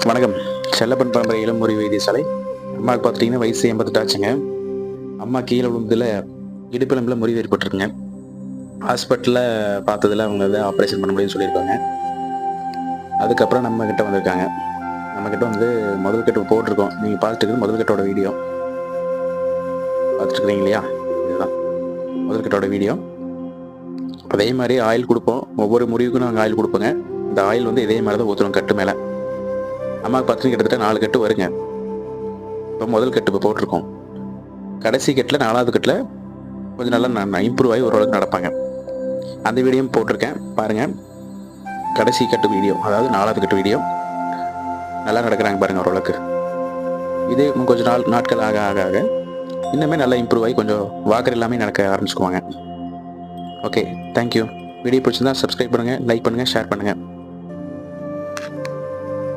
வணக்கம். செல்லப்பன் பரம்பரை இளமுறை வைத்தியசாலை. அம்மாவுக்கு பார்த்துட்டிங்கன்னா வயசு 88 ஆச்சுங்க. அம்மா கீழே விழுந்ததில் இடுப்பெலும்பில் முறிவு ஏற்பட்டிருக்குங்க. ஹாஸ்பிட்டலில் பார்த்ததில் அவங்க வந்து ஆப்ரேஷன் பண்ண முடியும்னு சொல்லியிருக்காங்க. அதுக்கப்புறம் நம்மக்கிட்ட வந்திருக்காங்க. நம்மக்கிட்ட வந்து முதல் கட்டு போட்டிருக்கோம். நீங்கள் பார்த்துட்டு முதல் கட்டோட வீடியோ பார்த்துட்டுருக்கிறீங்க இல்லையா? இதுதான் முதல் கட்டோட வீடியோ. அதே மாதிரி ஆயில் கொடுப்போம். ஒவ்வொரு முறிவுக்கும் நாங்கள் ஆயில் கொடுப்போங்க. இந்த ஆயில் வந்து இதே மாதிரி தான் ஊற்றுறோம் கட்டு மேலே. அம்மாவுக்கு பார்த்து கிட்டத்தட்ட 4 கட்டு வருங்க. இப்போ முதல் கட்டு இப்போ போட்டிருக்கோம். கடைசி கட்டில் 4வது கட்டில் கொஞ்சம் நல்லா இம்ப்ரூவ் ஆகி ஓரளவுக்கு நடப்பாங்க. அந்த வீடியோவும் போட்டிருக்கேன் பாருங்கள். கடைசி கட்டு வீடியோ, அதாவது 4வது கட்டு வீடியோ. நல்லா நடக்கிறாங்க பாருங்கள் ஓரளவுக்கு. இது இன்னும் கொஞ்சம் நாட்கள் ஆக ஆக ஆக இன்னுமே நல்லா இம்ப்ரூவ் ஆகி கொஞ்சம் வாக்கர் எல்லாமே நடக்க ஆரம்பிச்சுக்குவாங்க. Okay, thank you. வீடியோ பிடிச்சிருந்தா சப்ஸ்கிரைப் பண்ணுங்கள், லைக் பண்ணுங்கள், ஷேர் பண்ணுங்கள்.